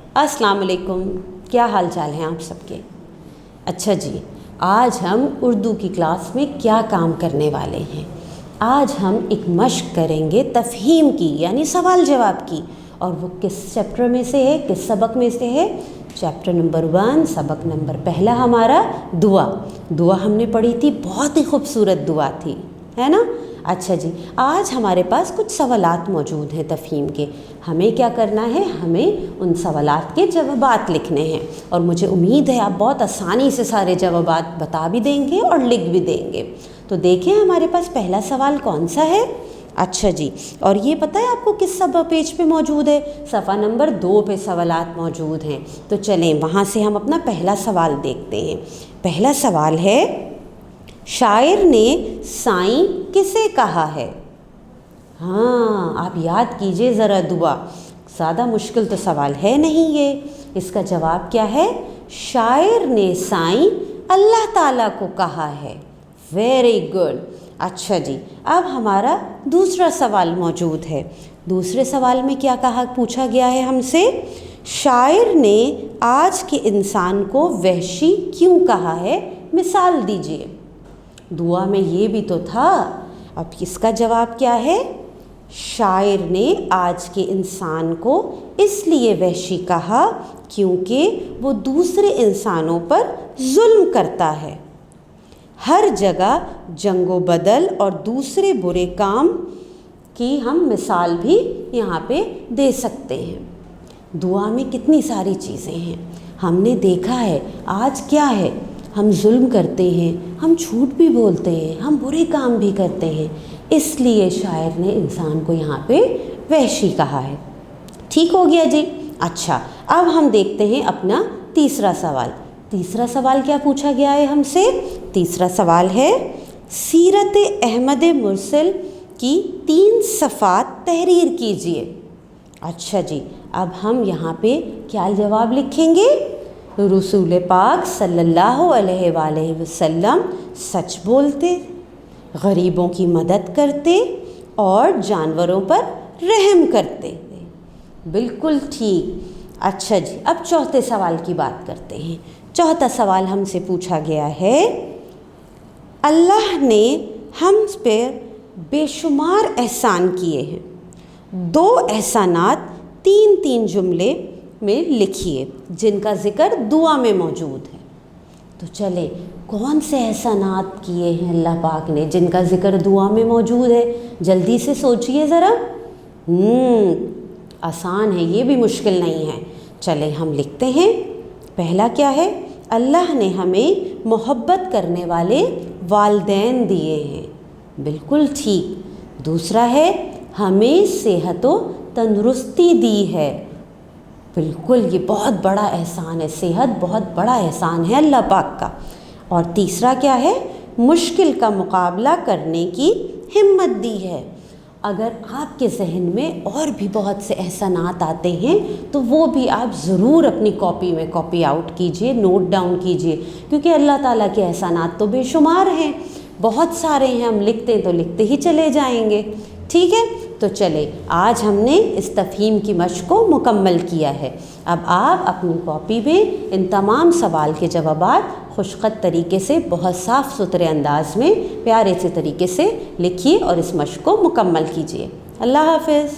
अस्सलाम वालेकुम, क्या हाल चाल हैं आप सबके। अच्छा जी, आज हम उर्दू की क्लास में क्या काम करने वाले हैं। आज हम एक मश्क करेंगे तफ़हीम की, यानी सवाल जवाब की। और वो किस चैप्टर में से है, किस सबक में से है? चैप्टर नंबर 1, सबक नंबर पहला हमारा दुआ हमने पढ़ी थी, बहुत ही खूबसूरत दुआ थी, है ना। अच्छा जी, आज हमारे पास कुछ सवालात मौजूद हैं तफ़हीम के। हमें क्या करना है, हमें उन सवालात के जवाबात लिखने हैं। और मुझे उम्मीद है आप बहुत आसानी से सारे जवाबात बता भी देंगे और लिख भी देंगे। तो देखें हमारे पास पहला सवाल कौन सा है। अच्छा जी, और ये पता है आपको किस सब पेज पे मौजूद है? सफ़ा नंबर 2 पे सवालात मौजूद हैं। तो चलें वहाँ से हम अपना पहला सवाल देखते हैं। पहला सवाल है, शायर ने साईं किसे कहा है? हाँ, आप याद कीजिए ज़रा दुआ, ज़्यादा मुश्किल तो सवाल है नहीं ये। इसका जवाब क्या है? शायर ने साईं अल्लाह ताला को कहा है। Very good. अच्छा जी, अब हमारा दूसरा सवाल मौजूद है। दूसरे सवाल में क्या पूछा गया है हमसे? शायर ने आज के इंसान को वहशी क्यों कहा है? मिसाल दीजिए। दुआ में ये भी तो था। अब इसका जवाब क्या है? शायर ने आज के इंसान को इसलिए वहशी कहा क्योंकि वो दूसरे इंसानों पर जुल्म करता है। हर जगह जंगो बदल और दूसरे बुरे काम की हम मिसाल भी यहाँ पे दे सकते हैं। दुआ में कितनी सारी चीज़ें हैं। हमने देखा है आज क्या है, हम जुल्म करते हैं, हम झूठ भी बोलते हैं, हम बुरे काम भी करते हैं, इसलिए शायर ने इंसान को यहाँ पे वहशी कहा है। ठीक हो गया जी। अच्छा, अब हम देखते हैं अपना तीसरा सवाल। तीसरा सवाल क्या पूछा गया है हमसे? तीसरा सवाल है, सीरत अहमद मुरसल की 3 सफ़ात तहरीर कीजिए। अच्छा जी, अब हम यहाँ पे क्या जवाब लिखेंगे? रसूल पाक सल्लल्लाहु अलैहि वसल्लम सच बोलते, गरीबों की मदद करते और जानवरों पर रहम करते। बिल्कुल ठीक। अच्छा जी, अब चौथे सवाल की बात करते हैं। चौथा सवाल हमसे पूछा गया है, अल्लाह ने हम पर बेशुमार एहसान किए हैं। 2 एहसानात 3-3 जुमले में लिखिए जिनका ज़िक्र दुआ में मौजूद है। तो चले, कौन से एहसानात किए हैं अल्लाह पाक ने जिनका ज़िक्र दुआ में मौजूद है? जल्दी से सोचिए ज़रा। आसान है, ये भी मुश्किल नहीं है। चले हम लिखते हैं। पहला क्या है? अल्लाह ने हमें मोहब्बत करने वाले वालिदैन दिए हैं। बिल्कुल ठीक। दूसरा है, हमें सेहत व तंदुरुस्ती दी है। बिल्कुल, ये बहुत बड़ा एहसान है, सेहत बहुत बड़ा एहसान है अल्लाह पाक का। और तीसरा क्या है? मुश्किल का मुकाबला करने की हिम्मत दी है। अगर आपके जहन में और भी बहुत से एहसानात आते हैं तो वो भी आप ज़रूर अपनी कॉपी में कॉपी आउट कीजिए, नोट डाउन कीजिए, क्योंकि अल्लाह ताला के एहसानात तो बेशुमार हैं, बहुत सारे हैं। हम लिखते तो लिखते ही चले जाएंगे। ठीक है, तो चले, आज हमने इस तफ़हीम की मश्क को मुकम्मल किया है। अब आप अपनी कॉपी में इन तमाम सवाल के जवाबात खुशखत तरीके से, बहुत साफ़ सुथरे अंदाज में, प्यारे से तरीके से लिखिए और इस मश्क को मुकम्मल कीजिए। अल्लाह हाफ़िज़।